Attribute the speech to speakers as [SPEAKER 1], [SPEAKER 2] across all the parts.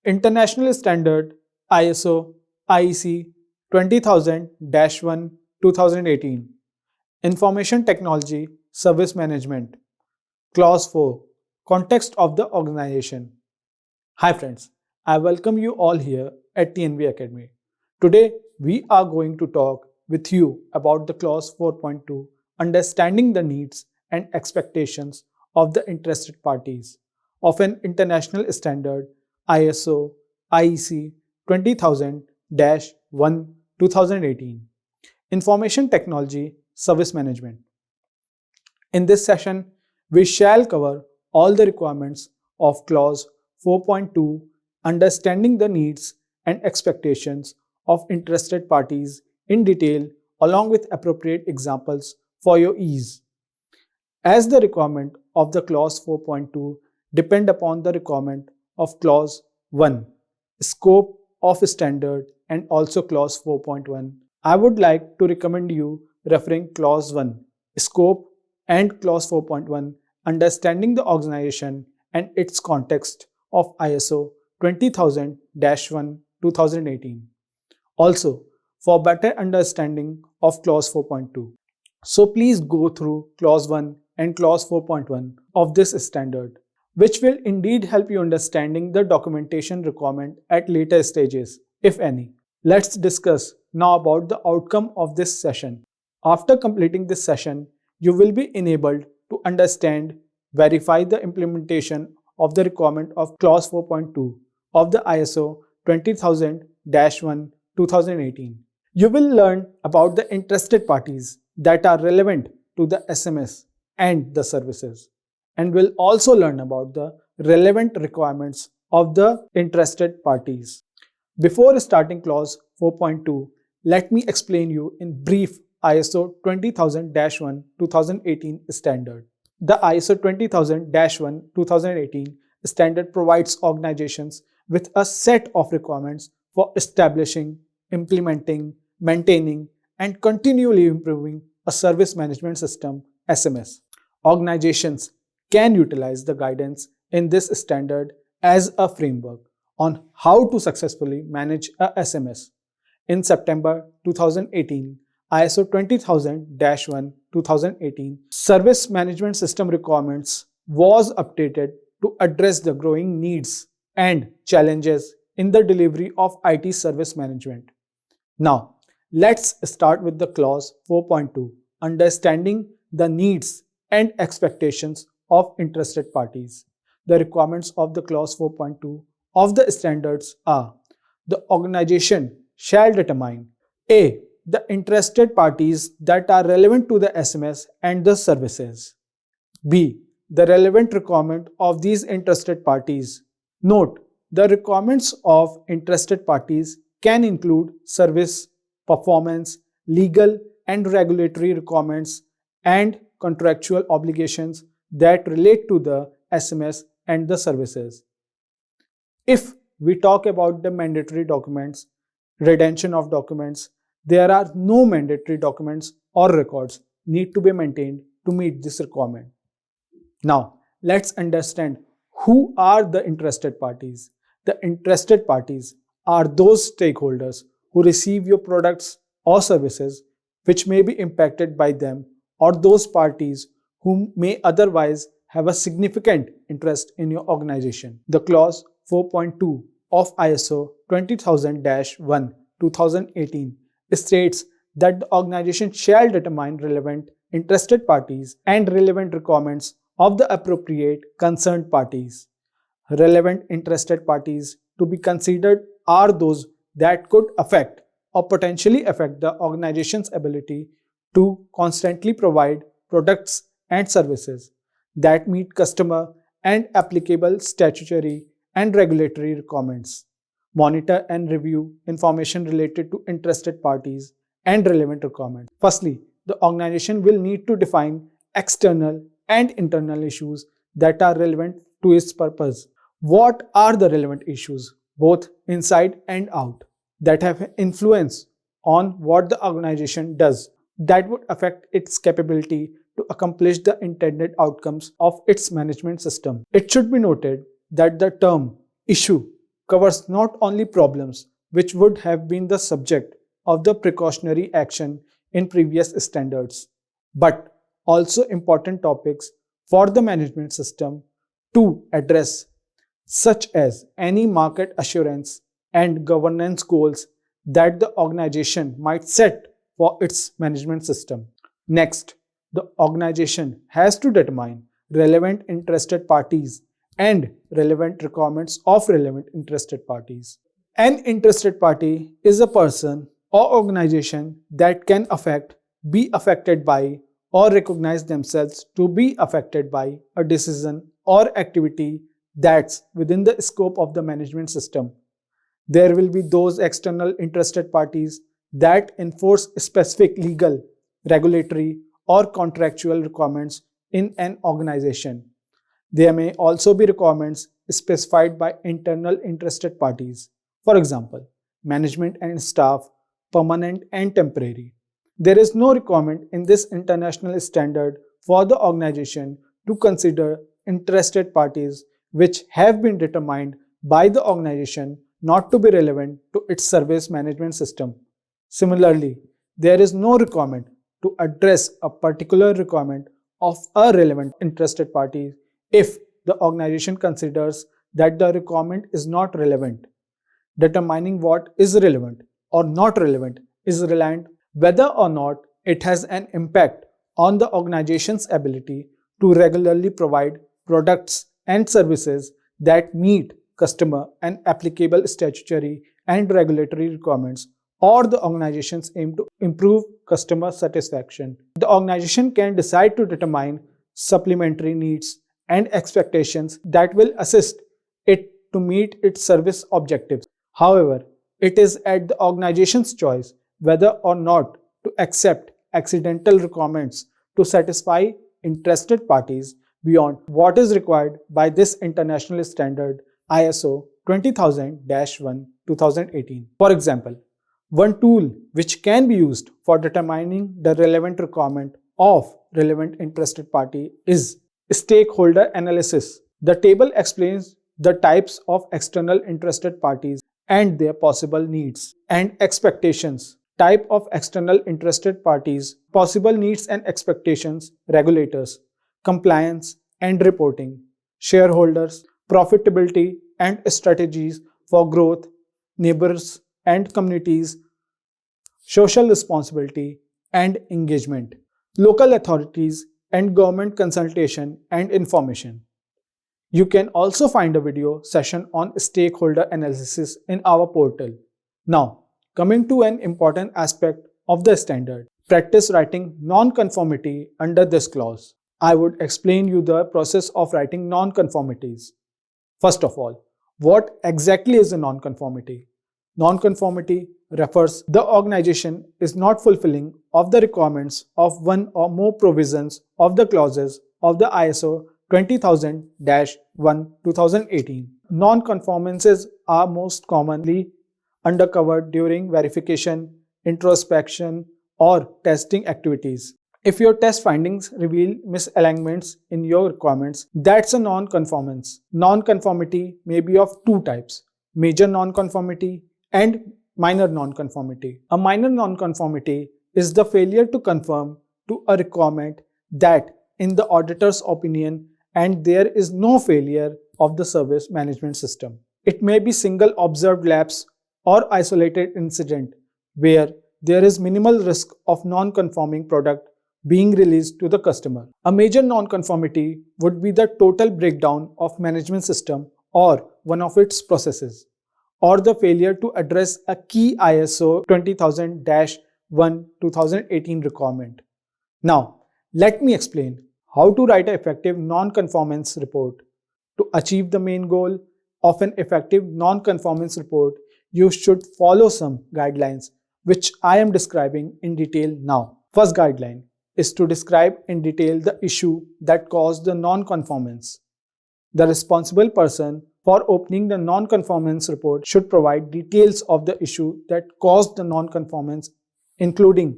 [SPEAKER 1] International Standard ISO IEC 20000-1 2018. Information Technology Service Management. Clause 4. Context of the organization. Hi friends, I welcome you all here at TNV Academy. Today we are going to talk with you about the Clause 4.2, understanding the needs and expectations of the interested parties of an international standard ISO IEC 20000-1 2018. Information Technology Service Management. In this session, we shall cover all the requirements of Clause 4.2, understanding the needs and expectations of interested parties in detail along with appropriate examples for your ease. As the requirement of the Clause 4.2 depend upon the requirement of Clause 1, scope of standard, and also Clause 4.1, I would like to recommend you referring Clause 1, scope, and Clause 4.1, understanding the organization and its context of ISO 20000-1 2018. Also, for better understanding of Clause 4.2. So please go through Clause 1 and Clause 4.1 of this standard, which will indeed help you understanding the documentation requirement at later stages, if any. Let's discuss now about the outcome of this session. After completing this session, you will be enabled to understand, verify the implementation of the requirement of Clause 4.2 of the ISO 20000-1 2018. You will learn about the interested parties that are relevant to the SMS and the services, and will also learn about the relevant requirements of the interested parties. Before starting Clause 4.2, let me explain you in brief ISO 20000-1 2018 standard. The ISO 20000-1 2018 standard provides organizations with a set of requirements for establishing, implementing, maintaining, and continually improving a service management system SMS. Organizations can utilize the guidance in this standard as a framework on how to successfully manage a SMS. In September 2018, ISO 20000-1 2018 Service Management System requirements was updated to address the growing needs and challenges in the delivery of IT service management. Now, let's start with the Clause 4.2, understanding the needs and expectations of interested parties. The requirements of the Clause 4.2 of the standards are: the organization shall determine A. the interested parties that are relevant to the SMS and the services. B. the relevant requirement of these interested parties. Note, the requirements of interested parties can include service, performance, legal and regulatory requirements, and contractual obligations that relate to the SMS and the services. If we talk about the mandatory documents, retention of documents, there are no mandatory documents or records need to be maintained to meet this requirement. Now, let's understand who are the interested parties. The interested parties are those stakeholders who receive your products or services which may be impacted by them, or those parties who may otherwise have a significant interest in your organization. The Clause 4.2 of ISO 20000-1 2018 states that the organization shall determine relevant interested parties and relevant requirements of the appropriate concerned parties. Relevant interested parties to be considered are those that could affect or potentially affect the organization's ability to constantly provide products and services that meet customer and applicable statutory and regulatory requirements, monitor and review information related to interested parties and relevant requirements. Firstly, the organization will need to define external and internal issues that are relevant to its purpose. What are the relevant issues, both inside and out, that have influence on what the organization does, that would affect its capability to accomplish the intended outcomes of its management system? It should be noted that the term issue covers not only problems which would have been the subject of the precautionary action in previous standards, but also important topics for the management system to address, such as any market assurance and governance goals that the organization might set for its management system. Next, the organization has to determine relevant interested parties and relevant requirements of relevant interested parties. An interested party is a person or organization that can be affected by, or recognize themselves to be affected by a decision or activity that's within the scope of the management system. There will be those external interested parties that enforce specific legal, regulatory, or contractual requirements in an organization. There may also be requirements specified by internal interested parties. For example, management and staff, permanent and temporary. There is no requirement in this international standard for the organization to consider interested parties which have been determined by the organization not to be relevant to its service management system. Similarly, there is no requirement to address a particular requirement of a relevant interested party if the organization considers that the requirement is not relevant. Determining what is relevant or not relevant is reliant whether or not it has an impact on the organization's ability to regularly provide products and services that meet customer and applicable statutory and regulatory requirements, or the organization's aim to improve customer satisfaction. The organization can decide to determine supplementary needs and expectations that will assist it to meet its service objectives. However, it is at the organization's choice whether or not to accept accidental requirements to satisfy interested parties beyond what is required by this international standard ISO 20000-1 2018. For example, one tool which can be used for determining the relevant requirement of relevant interested party is Stakeholder Analysis. The table explains the types of external interested parties and their possible needs and expectations. Type of external interested parties, possible needs and expectations, regulators, compliance and reporting, shareholders, profitability and strategies for growth, neighbors and communities, social responsibility and engagement, local authorities and government consultation and information. You can also find a video session on stakeholder analysis in our portal. Now, coming to an important aspect of the standard, practice writing non-conformity under this clause. I would explain you the process of writing non-conformities. First of all, what exactly is a non-conformity? Non-conformity refers the organization is not fulfilling of the requirements of one or more provisions of the clauses of the ISO 20000-1 2018. Non-conformances are most commonly uncovered during verification, introspection, or testing activities. If your test findings reveal misalignments in your requirements, that's a non-conformance. Non-conformity may be of two types: major non-conformity and minor non-conformity. A minor non-conformity is the failure to conform to a requirement that, in the auditor's opinion, and there is no failure of the service management system. It may be single observed lapse or isolated incident where there is minimal risk of non-conforming product being released to the customer. A major non-conformity would be the total breakdown of management system or one of its processes, or the failure to address a key ISO 20000-1 2018 requirement. Now, let me explain how to write an effective non-conformance report. To achieve the main goal of an effective non-conformance report, you should follow some guidelines which I am describing in detail now. First guideline is to describe in detail the issue that caused the non-conformance. The responsible person for opening the non-conformance report should provide details of the issue that caused the non-conformance, including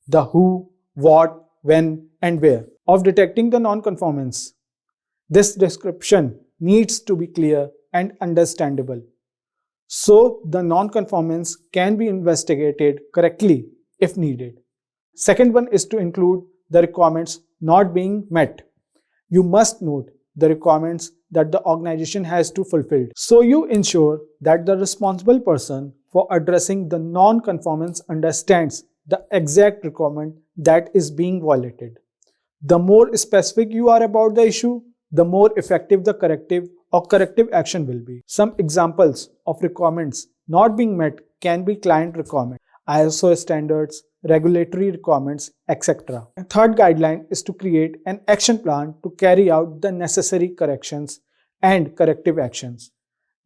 [SPEAKER 1] the who, what, when, and where of detecting the non-conformance. This description needs to be clear and understandable. so the non-conformance can be investigated correctly if needed. Second one is to include the requirements not being met. You must note the requirements that the organization has to fulfill. So you ensure that the responsible person for addressing the non-conformance understands the exact requirement that is being violated. The more specific you are about the issue, the more effective the corrective or corrective action will be. Some examples of requirements not being met can be client requirements, ISO standards, regulatory requirements, etc. The third guideline is to create an action plan to carry out the necessary corrections and corrective actions.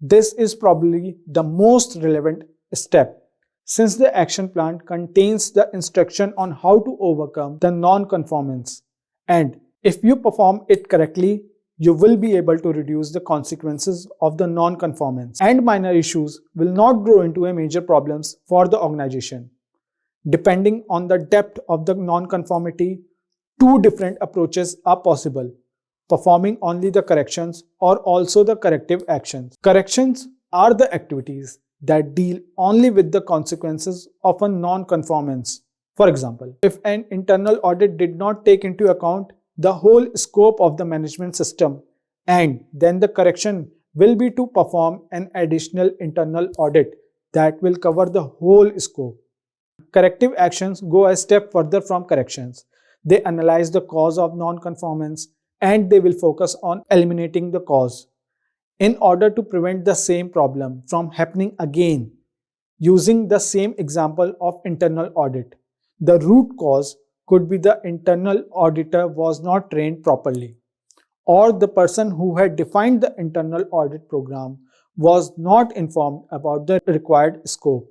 [SPEAKER 1] This is probably the most relevant step, since the action plan contains the instruction on how to overcome the non-conformance. And if you perform it correctly, you will be able to reduce the consequences of the non-conformance, and minor issues will not grow into a major problems for the organization. Depending on the depth of the non-conformity, two different approaches are possible: performing only the corrections or also the corrective actions. Corrections are the activities that deal only with the consequences of a non-conformance. For example, if an internal audit did not take into account the whole scope of the management system, and then the correction will be to perform an additional internal audit that will cover the whole scope. Corrective actions go a step further from corrections. They analyze the cause of non-conformance and they will focus on eliminating the cause in order to prevent the same problem from happening again. Using the same example of internal audit, the root cause could be the internal auditor was not trained properly, or the person who had defined the internal audit program was not informed about the required scope.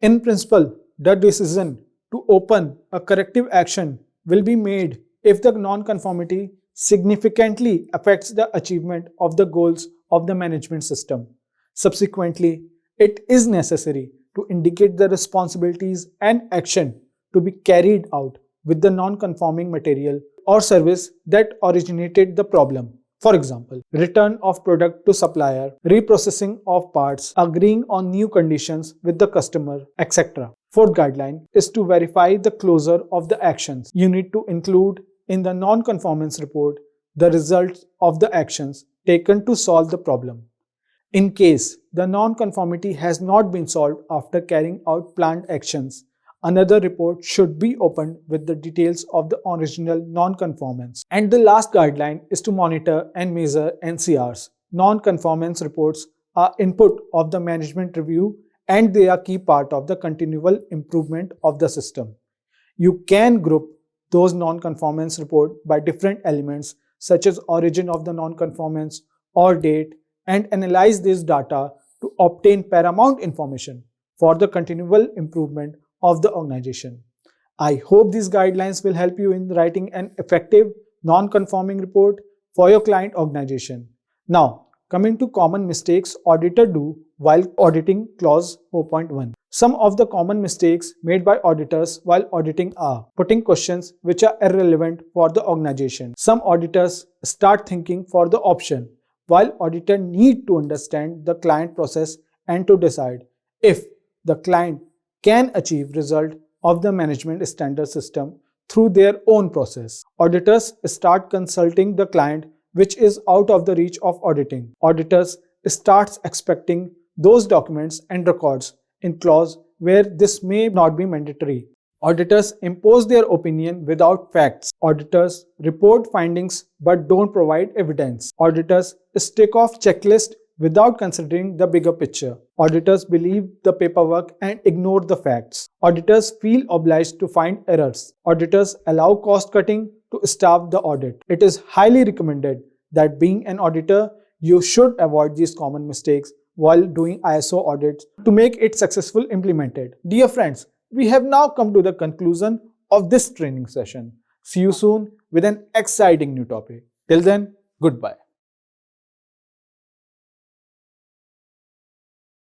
[SPEAKER 1] In principle, the decision to open a corrective action will be made if the non-conformity significantly affects the achievement of the goals of the management system. Subsequently, it is necessary to indicate the responsibilities and action to be carried out with the non-conforming material or service that originated the problem. For example, return of product to supplier, reprocessing of parts, agreeing on new conditions with the customer, etc. Fourth guideline is to verify the closure of the actions. You need to include in the non-conformance report the results of the actions taken to solve the problem. In case the non-conformity has not been solved after carrying out planned actions, another report should be opened with the details of the original non-conformance. And the last guideline is to monitor and measure NCRs. Non-conformance reports are input of the management review and they are key part of the continual improvement of the system. You can group those non-conformance report by different elements such as origin of the non-conformance or date, and analyze this data to obtain paramount information for the continual improvement of the organization. I hope these guidelines will help you in writing an effective non-conforming report for your client organization. Now, coming to common mistakes auditors do while auditing clause 4.1. Some of the common mistakes made by auditors while auditing are putting questions which are irrelevant for the organization. Some auditors start thinking for the option, while auditors need to understand the client process and to decide if the client can achieve result of the management standard system through their own process. Auditors start consulting the client which is out of the reach of auditing. Auditors starts expecting those documents and records in clause where this may not be mandatory. Auditors impose their opinion without facts. Auditors report findings but don't provide evidence. Auditors stick off checklist without considering the bigger picture. Auditors believe the paperwork and ignore the facts. Auditors feel obliged to find errors. Auditors allow cost cutting to staff the audit. It is highly recommended that being an auditor, you should avoid these common mistakes while doing ISO audits to make it successfully implemented. Dear friends, we have now come to the conclusion of this training session. See you soon with an exciting new topic. Till then, goodbye.